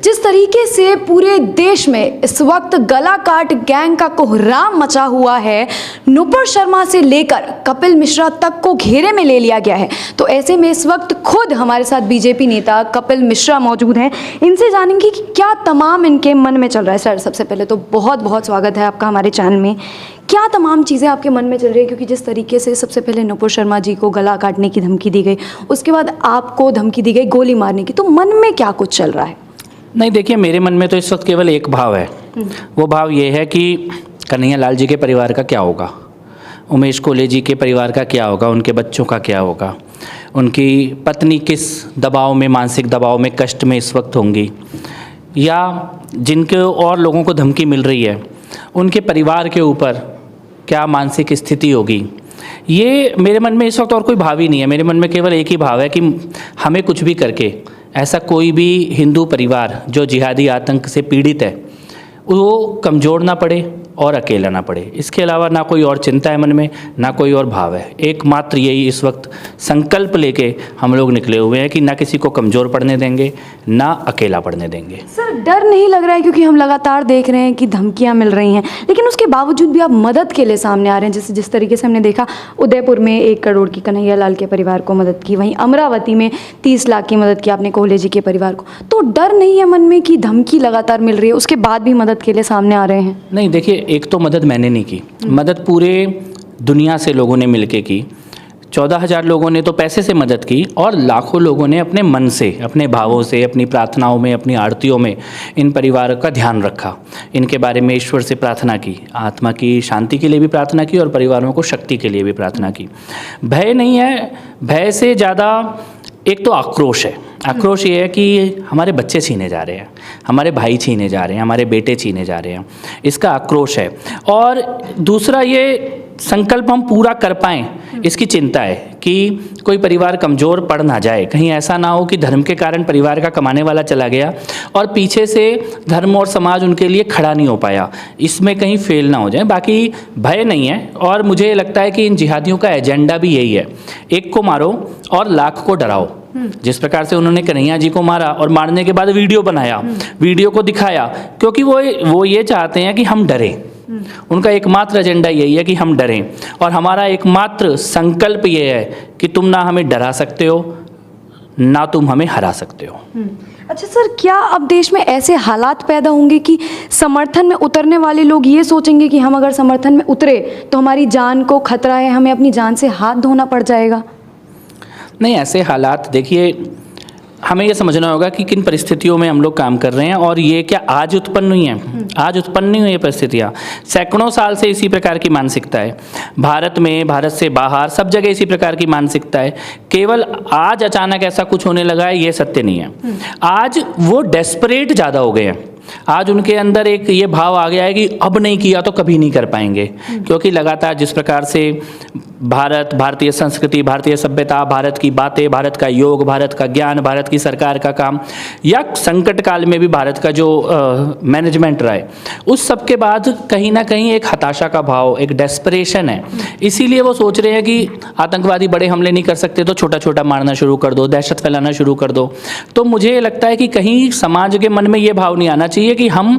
जिस तरीके से पूरे देश में इस वक्त गला काट गैंग का कोहराम मचा हुआ है, नुपुर शर्मा से लेकर कपिल मिश्रा तक को घेरे में ले लिया गया है। तो ऐसे में इस वक्त खुद हमारे साथ बीजेपी नेता कपिल मिश्रा मौजूद हैं। इनसे जानेंगे कि क्या तमाम इनके मन में चल रहा है। सर, सबसे पहले तो बहुत बहुत स्वागत है आपका हमारे चैनल में। क्या तमाम चीज़ें आपके मन में चल रही है, क्योंकि जिस तरीके से सबसे पहले नुपुर शर्मा जी को गला काटने की धमकी दी गई, उसके बाद आपको धमकी दी गई गोली मारने की, तो मन में क्या कुछ चल रहा है? नहीं, देखिए, मेरे मन में तो इस वक्त केवल एक भाव है। वो भाव ये है कि कन्हैया लाल जी के परिवार का क्या होगा, उमेश कोले जी के परिवार का क्या होगा, उनके बच्चों का क्या होगा, उनकी पत्नी किस दबाव में, मानसिक दबाव में, कष्ट में इस वक्त होंगी, या जिनके और लोगों को धमकी मिल रही है उनके परिवार के ऊपर क्या मानसिक स्थिति होगी। ये मेरे मन में इस वक्त और कोई भाव ही नहीं है। मेरे मन में केवल एक ही भाव है कि हमें कुछ भी करके ऐसा कोई भी हिंदू परिवार जो जिहादी आतंक से पीड़ित है वो कमज़ोर ना पड़े और अकेला ना पड़े। इसके अलावा ना कोई और चिंता है मन में, ना कोई और भाव है। एकमात्र यही इस वक्त संकल्प लेके हम लोग निकले हुए हैं कि ना किसी को कमज़ोर पड़ने देंगे, ना अकेला पड़ने देंगे। सर, डर नहीं लग रहा है, क्योंकि हम लगातार देख रहे हैं कि धमकियां मिल रही हैं, लेकिन उसके बावजूद भी आप मदद के लिए सामने आ रहे हैं। जैसे जिस तरीके से हमने देखा, उदयपुर में 1 करोड़ की कन्हैया लाल के परिवार को मदद की, वहीं अमरावती में 30 लाख की मदद की आपने कोहले जी के परिवार को। तो डर नहीं है मन में कि धमकी लगातार मिल रही है, उसके बाद भी मदद के लिए सामने आ रहे हैं? नहीं, देखिए, एक तो मदद मैंने नहीं की, मदद पूरे दुनिया से लोगों ने मिलके की। 14,000 लोगों ने तो पैसे से मदद की और लाखों लोगों ने अपने मन से, अपने भावों से, अपनी प्रार्थनाओं में, अपनी आरतियों में इन परिवारों का ध्यान रखा, इनके बारे में ईश्वर से प्रार्थना की, आत्मा की शांति के लिए भी प्रार्थना की और परिवारों को शक्ति के लिए भी प्रार्थना की। भय नहीं है, भय से ज़्यादा एक तो आक्रोश है। आक्रोश ये है कि हमारे बच्चे छीने जा रहे हैं, हमारे भाई छीने जा रहे हैं, हमारे बेटे छीने जा रहे हैं, इसका आक्रोश है। और दूसरा, ये संकल्प हम पूरा कर पाएँ इसकी चिंता है कि कोई परिवार कमज़ोर पड़ ना जाए। कहीं ऐसा ना हो कि धर्म के कारण परिवार का कमाने वाला चला गया और पीछे से धर्म और समाज उनके लिए खड़ा नहीं हो पाया, इसमें कहीं फेल ना हो जाए। बाकी भय नहीं है। और मुझे लगता है कि इन जिहादियों का एजेंडा भी यही है, एक को मारो और लाख को डराओ। जिस प्रकार से उन्होंने कन्हैया जी को मारा और मारने के बाद वीडियो बनाया, वीडियो को दिखाया, क्योंकि वो ये चाहते हैं कि हम डरें। उनका एकमात्र एजेंडा यही है कि हम डरें, और हमारा एकमात्र संकल्प ये है कि तुम ना हमें डरा सकते हो, ना तुम हमें हरा सकते हो। अच्छा सर, क्या अब देश में ऐसे हालात पैदा होंगे कि समर्थन में उतरने वाले लोग ये सोचेंगे कि हम अगर समर्थन में उतरे तो हमारी जान को खतरा है, हमें अपनी जान से हाथ धोना पड़ जाएगा? नहीं, ऐसे हालात, देखिए, हमें ये समझना होगा कि किन परिस्थितियों में हम लोग काम कर रहे हैं। और ये क्या आज उत्पन्न हुई हैं? आज उत्पन्न नहीं हुई ये परिस्थितियाँ, सैकड़ों साल से इसी प्रकार की मानसिकता है। भारत में, भारत से बाहर, सब जगह इसी प्रकार की मानसिकता है। केवल आज अचानक ऐसा कुछ होने लगा है, ये सत्य नहीं है। आज वो डेस्परेट ज़्यादा हो गए हैं। आज उनके अंदर एक ये भाव आ गया है कि अब नहीं किया तो कभी नहीं कर पाएंगे, क्योंकि लगातार जिस प्रकार से भारत, भारतीय संस्कृति, भारतीय सभ्यता, भारत की बातें, भारत का योग, भारत का ज्ञान, भारत की सरकार का काम, या संकट काल में भी भारत का जो मैनेजमेंट रहा है, उस सब के बाद कहीं ना कहीं एक हताशा का भाव, एक डेस्परेशन है। इसीलिए वो सोच रहे हैं कि आतंकवादी बड़े हमले नहीं कर सकते तो छोटा छोटा मारना शुरू कर दो, दहशत फैलाना शुरू कर दो। तो मुझे लगता है कि कहीं समाज के मन में ये भाव नहीं आना चाहिए कि हम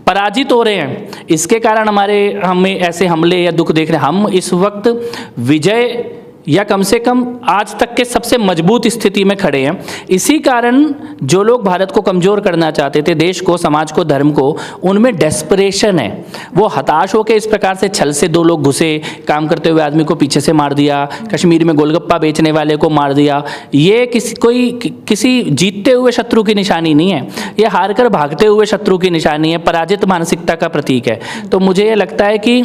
पराजित हो रहे हैं, इसके कारण हमें ऐसे हमले या दुख देख रहे हैं। हम इस वक्त विजय या कम से कम आज तक के सबसे मजबूत स्थिति में खड़े हैं। इसी कारण जो लोग भारत को कमज़ोर करना चाहते थे, देश को, समाज को, धर्म को, उनमें डेस्परेशन है। वो हताश होकर इस प्रकार से छल से 2 लोग घुसे, काम करते हुए आदमी को पीछे से मार दिया, कश्मीर में गोलगप्पा बेचने वाले को मार दिया। ये किसी जीतते हुए शत्रु की निशानी नहीं है, ये हार कर भागते हुए शत्रु की निशानी है, पराजित मानसिकता का प्रतीक है। तो मुझे ये लगता है कि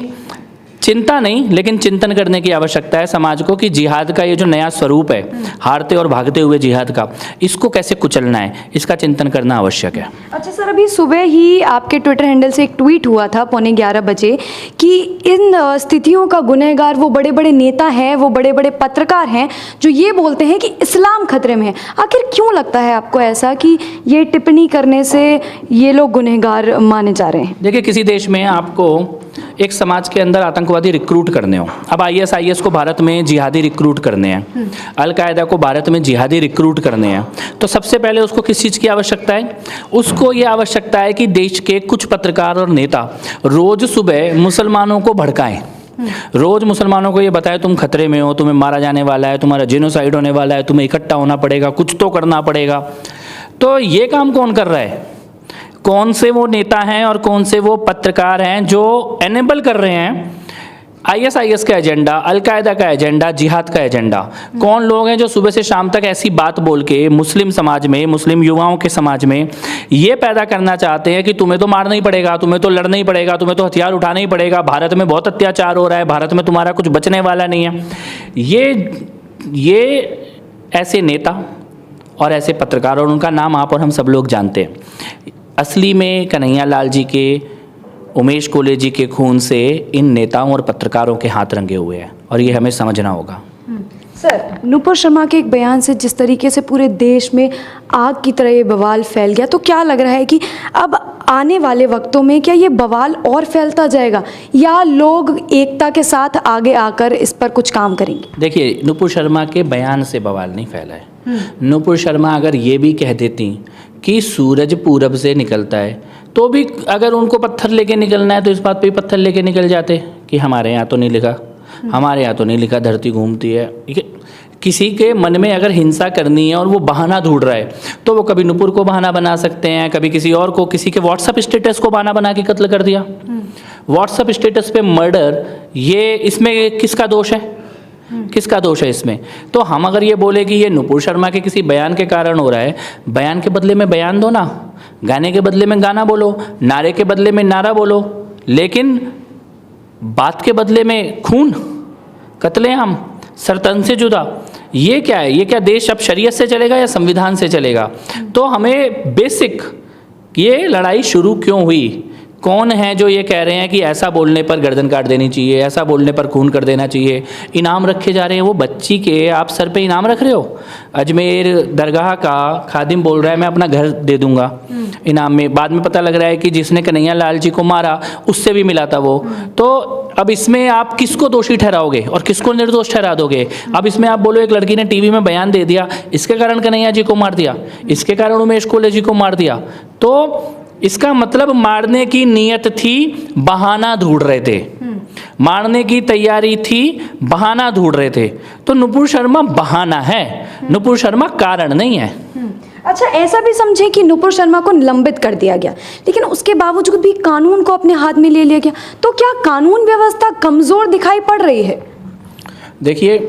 चिंता नहीं, लेकिन चिंतन करने की आवश्यकता है समाज को कि जिहाद का ये जो नया स्वरूप है, हारते और भागते हुए जिहाद का, इसको कैसे कुचलना है, इसका चिंतन करना आवश्यक है। अच्छा सर, अभी सुबह ही आपके ट्विटर हैंडल से एक ट्वीट हुआ था 11:15 बजे कि इन स्थितियों का गुनहगार वो बड़े बड़े नेता हैं, वो बड़े बड़े पत्रकार हैं जो ये बोलते हैं कि इस्लाम खतरे में है। आखिर क्यों लगता है आपको ऐसा कि ये टिप्पणी करने से ये लोग गुनहगार माने जा रहे हैं? देखिए, किसी देश में आपको एक समाज के अंदर आतंकवादी रिक्रूट करने हो, अब ISIS को भारत में जिहादी रिक्रूट करने हैं, अल-कायदा को भारत में जिहादी रिक्रूट करने हैं, तो सबसे पहले उसको किस चीज़ की आवश्यकता है? उसको ये आवश्यकता है कि देश के कुछ पत्रकार और नेता रोज़ सुबह मुसलमानों को भड़काएं, रोज मुसलमानों को ये बताए तुम खतरे में हो, तुम्हें मारा जाने वाला है, तुम्हारा जेनोसाइड होने वाला है, तुम्हें इकट्ठा होना पड़ेगा, कुछ तो करना पड़ेगा। तो ये काम कौन कर रहा है? कौन से वो नेता हैं और कौन से वो पत्रकार हैं जो एनेबल कर रहे हैं ISIS का एजेंडा, अल-कायदा का एजेंडा, जिहाद का एजेंडा? कौन लोग हैं जो सुबह से शाम तक ऐसी बात बोल के मुस्लिम समाज में, मुस्लिम युवाओं के समाज में ये पैदा करना चाहते हैं कि तुम्हें तो मारना ही पड़ेगा, तुम्हें तो लड़ना ही पड़ेगा, तुम्हें तो हथियार उठाना ही पड़ेगा, भारत में बहुत अत्याचार हो रहा है, भारत में तुम्हारा कुछ बचने वाला नहीं है। ये ऐसे नेता और ऐसे पत्रकार, और उनका नाम आप और हम सब लोग जानते हैं। असली में कन्हैया लाल जी के, उमेश कोले जी के खून से इन नेताओं और पत्रकारों के हाथ रंगे हुए हैं, और ये हमें समझना होगा। सर, नुपुर शर्मा के एक बयान से जिस तरीके से पूरे देश में आग की तरह ये बवाल फैल गया, तो क्या लग रहा है कि अब आने वाले वक्तों में क्या ये बवाल और फैलता जाएगा, या लोग एकता के साथ आगे आकर इस पर कुछ काम करेंगे? देखिए, नुपुर शर्मा के बयान से बवाल नहीं फैला है। नुपुर शर्मा अगर ये भी कह देती कि सूरज पूरब से निकलता है, तो भी अगर उनको पत्थर लेके निकलना है तो इस बात पे पत्थर लेके निकल जाते कि हमारे यहाँ तो नहीं लिखा, हमारे यहाँ तो नहीं लिखा धरती घूमती है। किसी के मन में अगर हिंसा करनी है और वो बहाना ढूंढ रहा है, तो वो कभी नुपुर को बहाना बना सकते हैं, कभी किसी और को, किसी के व्हाट्सएप स्टेटस को बहाना बना के कत्ल कर दिया। व्हाट्सएप स्टेटस पे मर्डर, ये इसमें किसका दोष है? किसका दोष है इसमें? तो हम अगर ये बोले कि ये नुपुर शर्मा के किसी बयान के कारण हो रहा है, बयान के बदले में बयान दो ना, गाने के बदले में गाना बोलो, नारे के बदले में नारा बोलो, लेकिन बात के बदले में खून, कत्लेआम, सरतन से जुदा, ये क्या है? ये क्या देश अब शरीयत से चलेगा या संविधान से चलेगा? तो हमें बेसिक ये लड़ाई शुरू क्यों हुई? कौन है जो ये कह रहे हैं कि ऐसा बोलने पर गर्दन काट देनी चाहिए, ऐसा बोलने पर खून कर देना चाहिए, इनाम रखे जा रहे हैं? वो बच्ची के आप सर पे इनाम रख रहे हो। अजमेर दरगाह का खादिम बोल रहा है मैं अपना घर दे दूंगा इनाम में, बाद में पता लग रहा है कि जिसने कन्हैया लाल जी को मारा उससे भी मिला था वो। तो अब इसमें आप किसको दोषी ठहराओगे और किसको निर्दोष ठहरा दोगे? अब इसमें आप बोलो एक लड़की ने टीवी में बयान दे दिया, इसके कारण कन्हैया जी को मार दिया, इसके कारण उमेश कोले जी को मार दिया, तो इसका मतलब मारने की नीयत थी, बहाना ढूंढ रहे थे, मारने की तैयारी थी, बहाना ढूंढ रहे थे। तो नुपुर शर्मा बहाना है, नुपुर शर्मा कारण नहीं है। अच्छा, ऐसा भी समझे कि नुपुर शर्मा को निलंबित कर दिया गया, लेकिन उसके बावजूद भी कानून को अपने हाथ में ले लिया गया, तो क्या कानून व्यवस्था कमजोर दिखाई पड़ रही है? देखिए,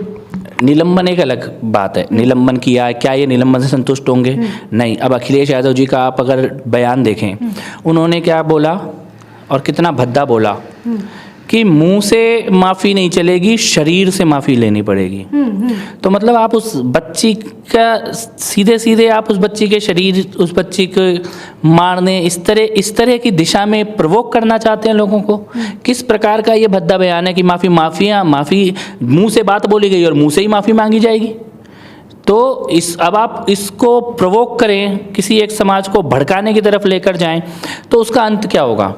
निलंबन एक अलग बात है। निलंबन किया है, क्या ये निलंबन से संतुष्ट होंगे? नहीं। अब अखिलेश यादव जी का आप अगर बयान देखें, उन्होंने क्या बोला और कितना भद्दा बोला कि मुंह से माफ़ी नहीं चलेगी, शरीर से माफ़ी लेनी पड़ेगी। तो मतलब आप उस बच्ची का सीधे सीधे आप उस बच्ची के शरीर, उस बच्ची को मारने, इस तरह की दिशा में प्रवोक करना चाहते हैं लोगों को। किस प्रकार का ये भद्दा बयान है कि माफ़ी मुंह से बात बोली गई और मुंह से ही माफ़ी मांगी जाएगी? तो अब आप इसको प्रवोक करें, किसी एक समाज को भड़काने की तरफ लेकर जाएं, तो उसका अंत क्या होगा?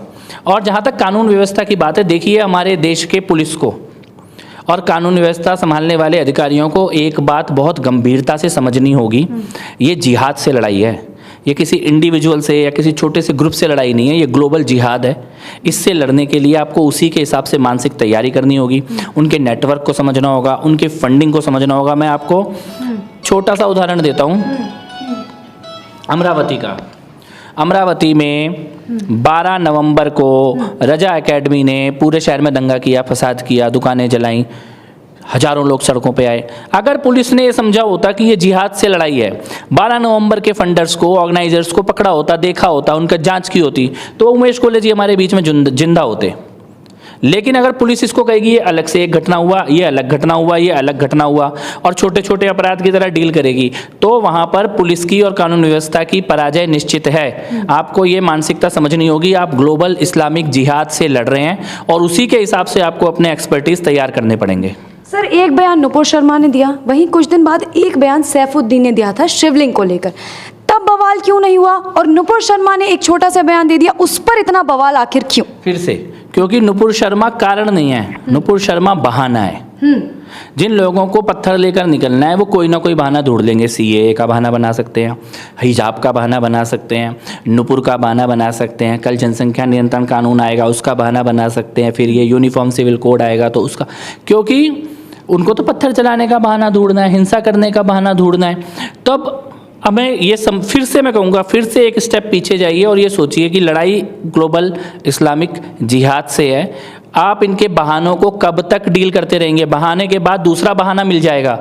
और जहाँ तक कानून व्यवस्था की बात है, देखिए हमारे देश के पुलिस को और कानून व्यवस्था संभालने वाले अधिकारियों को एक बात बहुत गंभीरता से समझनी होगी। ये जिहाद से लड़ाई है, ये किसी इंडिविजुअल से या किसी छोटे से ग्रुप से लड़ाई नहीं है, ये ग्लोबल जिहाद है। इससे लड़ने के लिए आपको उसी के हिसाब से मानसिक तैयारी करनी होगी, उनके नेटवर्क को समझना होगा, उनके फंडिंग को समझना होगा। मैं आपको छोटा सा उदाहरण देता हूँ अमरावती का। अमरावती में 12 नवंबर को रजा एकेडमी ने पूरे शहर में दंगा किया, फसाद किया, दुकानें जलाई, हजारों लोग सड़कों पे आए। अगर पुलिस ने ये समझा होता कि ये जिहाद से लड़ाई है, 12 नवंबर के फंडर्स को, ऑर्गेनाइजर्स को पकड़ा होता, देखा होता, उनका जांच की होती, तो उमेश कोले जी हमारे बीच में जिंदा होते। लेकिन अगर पुलिस इसको कहेगी ये अलग से एक घटना हुआ, ये अलग घटना हुआ, ये अलग घटना हुआ, और छोटे छोटे अपराध की तरह डील करेगी, तो वहाँ पर पुलिस की और कानून व्यवस्था की पराजय निश्चित है। आपको ये मानसिकता समझनी होगी, आप ग्लोबल इस्लामिक जिहाद से लड़ रहे हैं और उसी के हिसाब से आपको अपने एक्सपर्टीज तैयार करने पड़ेंगे। सर, एक बयान नुपुर शर्मा ने दिया, वहीं कुछ दिन बाद एक बयान सैफुद्दीन ने दिया था शिवलिंग को लेकर, तब बवाल क्यों नहीं हुआ? और नुपुर शर्मा ने एक छोटा सा बयान दे दिया, उस पर इतना बवाल आखिर क्यों? फिर से क्योंकि नुपुर शर्मा कारण नहीं है, नुपुर शर्मा बहाना है। जिन लोगों को पत्थर लेकर निकलना है वो कोई ना कोई बहाना ढूंढ लेंगे। सीएए का बहाना बना सकते हैं, हिजाब का बहाना बना सकते हैं, नुपुर का बहाना बना सकते हैं, कल जनसंख्या नियंत्रण कानून आएगा उसका बहाना बना सकते हैं, फिर ये यूनिफॉर्म सिविल कोड आएगा तो उसका, क्योंकि उनको तो पत्थर चलाने का बहाना ढूंढना है, हिंसा करने का बहाना ढूंढना है। तो अब हमें ये फिर से मैं कहूँगा, फिर से एक स्टेप पीछे जाइए और ये सोचिए कि लड़ाई ग्लोबल इस्लामिक जिहाद से है। आप इनके बहानों को कब तक डील करते रहेंगे? बहाने के बाद दूसरा बहाना मिल जाएगा।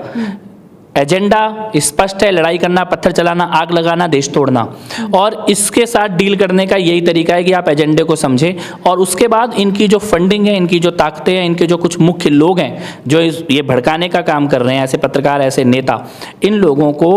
एजेंडा स्पष्ट है, लड़ाई करना, पत्थर चलाना, आग लगाना, देश तोड़ना, और इसके साथ डील करने का यही तरीका है कि आप एजेंडे को समझें और उसके बाद इनकी जो फंडिंग है, इनकी जो ताकतें हैं, इनके जो कुछ मुख्य लोग हैं जो ये भड़काने का काम कर रहे हैं, ऐसे पत्रकार, ऐसे नेता, इन लोगों को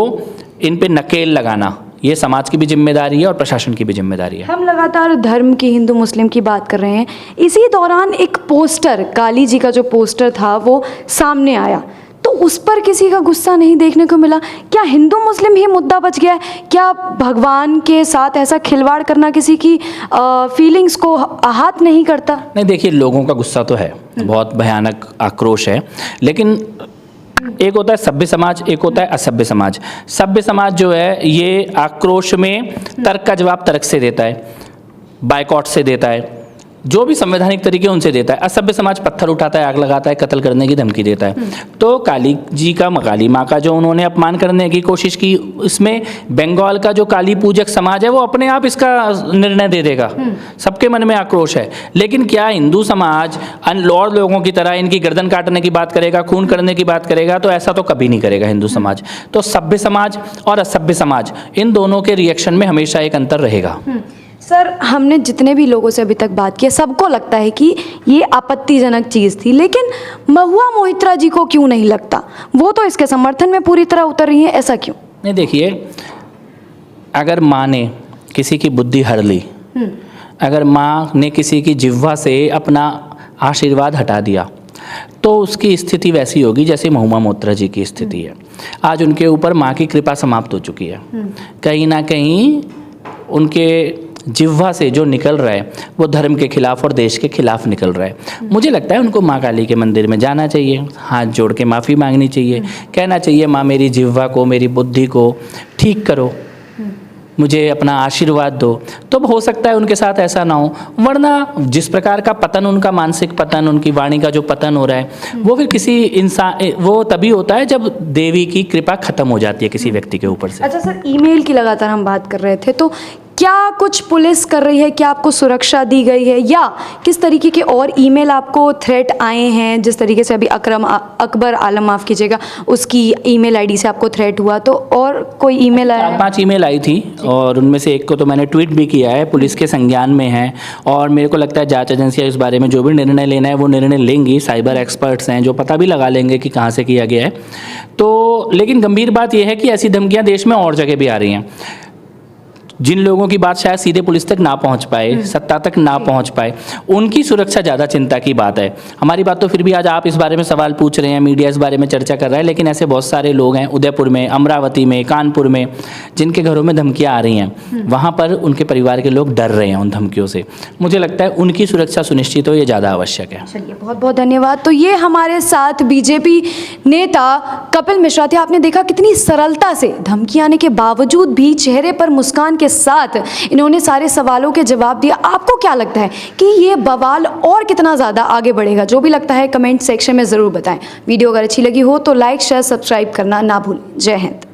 इन पे नकेल लगाना, ये समाज की भी जिम्मेदारी है और प्रशासन की भी जिम्मेदारी है। हम लगातार धर्म की, हिंदू मुस्लिम की बात कर रहे हैं। इसी दौरान एक पोस्टर, काली जी का जो पोस्टर था वो सामने आया, तो उस पर किसी का गुस्सा नहीं देखने को मिला। क्या हिंदू मुस्लिम ही मुद्दा बच गया है? क्या भगवान के साथ ऐसा खिलवाड़ करना किसी की फीलिंग्स को आहत नहीं करता? नहीं, देखिए, लोगों का गुस्सा तो है, बहुत भयानक आक्रोश है, लेकिन एक होता है सभ्य समाज, एक होता है असभ्य समाज। सभ्य समाज जो है ये आक्रोश में तर्क का जवाब तर्क से देता है, बायकॉट से देता है, जो भी संवैधानिक तरीके उनसे देता है। असभ्य समाज पत्थर उठाता है, आग लगाता है, कत्ल करने की धमकी देता है। तो काली जी का, काली माँ का जो उन्होंने अपमान करने की कोशिश की, इसमें बंगाल का जो काली पूजक समाज है वो अपने आप इसका निर्णय दे देगा। सबके मन में आक्रोश है, लेकिन क्या हिंदू समाज और लोगों की तरह इनकी गर्दन काटने की बात करेगा, खून करने की बात करेगा? तो ऐसा तो कभी नहीं करेगा हिंदू समाज। तो सभ्य समाज और असभ्य समाज, इन दोनों के रिएक्शन में हमेशा एक अंतर रहेगा। सर, हमने जितने भी लोगों से अभी तक बात की, सबको लगता है कि ये आपत्तिजनक चीज़ थी, लेकिन महुआ मोहित्रा जी को क्यों नहीं लगता? वो तो इसके समर्थन में पूरी तरह उतर रही हैं, ऐसा क्यों? नहीं, देखिए, अगर माँ ने किसी की बुद्धि हर ली, अगर माँ ने किसी की जिह्वा से अपना आशीर्वाद हटा दिया, तो उसकी स्थिति वैसी होगी जैसे महुआ मोहित्रा जी की स्थिति है। आज उनके ऊपर माँ की कृपा समाप्त हो चुकी है। कहीं ना कहीं उनके जिह्वा से जो निकल रहा है वो धर्म के खिलाफ और देश के खिलाफ निकल रहा है। मुझे लगता है उनको माँ काली के मंदिर में जाना चाहिए, हाथ जोड़ के माफ़ी मांगनी चाहिए, कहना चाहिए, माँ मेरी जिह्वा को, मेरी बुद्धि को ठीक करो, मुझे अपना आशीर्वाद दो। तो हो सकता है उनके साथ ऐसा ना हो, वरना जिस प्रकार का पतन, उनका मानसिक पतन, उनकी वाणी का जो पतन हो रहा है, वो फिर किसी इंसान, वो तभी होता है जब देवी की कृपा खत्म हो जाती है किसी व्यक्ति के ऊपर से। अच्छा सर, ईमेल की लगातार हम बात कर रहे थे, तो क्या कुछ पुलिस कर रही है? क्या आपको सुरक्षा दी गई है, या किस तरीके के और ईमेल आपको थ्रेट आए हैं? जिस तरीके से अभी अकबर आलम, माफ़ कीजिएगा, उसकी ईमेल आईडी से आपको थ्रेट हुआ, तो और कोई ईमेल आया? 4-5 ईमेल आई थी और उनमें से एक को तो मैंने ट्वीट भी किया है, पुलिस के संज्ञान में है, और मेरे को लगता है जांच एजेंसियाँ इस बारे में जो भी निर्णय लेना है वो निर्णय लेंगी। साइबर एक्सपर्ट्स हैं जो पता भी लगा लेंगे कि कहाँ से किया गया है। तो लेकिन गंभीर बात यह है कि ऐसी धमकियाँ देश में और जगह भी आ रही हैं। जिन लोगों की बात शायद सीधे पुलिस तक ना पहुंच पाए, सत्ता तक ना पहुंच पाए, उनकी सुरक्षा ज़्यादा चिंता की बात है। हमारी बात तो फिर भी आज आप इस बारे में सवाल पूछ रहे हैं, मीडिया इस बारे में चर्चा कर रहा है, लेकिन ऐसे बहुत सारे लोग हैं उदयपुर में, अमरावती में, कानपुर में, जिनके घरों में धमकियाँ आ रही हैं। वहाँ पर उनके परिवार के लोग डर रहे हैं उन धमकियों से। मुझे लगता है उनकी सुरक्षा सुनिश्चित हो, ये ज़्यादा आवश्यक है। चलिए, बहुत बहुत धन्यवाद। तो ये हमारे साथ बीजेपी नेता कपिल मिश्रा थे। आपने देखा कितनी सरलता से धमकी आने के बावजूद भी चेहरे पर मुस्कान के साथ इन्होंने सारे सवालों के जवाब दिया। आपको क्या लगता है कि ये बवाल और कितना ज़्यादा आगे बढ़ेगा? जो भी लगता है कमेंट सेक्शन में ज़रूर बताएं। वीडियो अगर अच्छी लगी हो तो लाइक, शेयर, सब्सक्राइब करना ना भूलें। जय हिंद।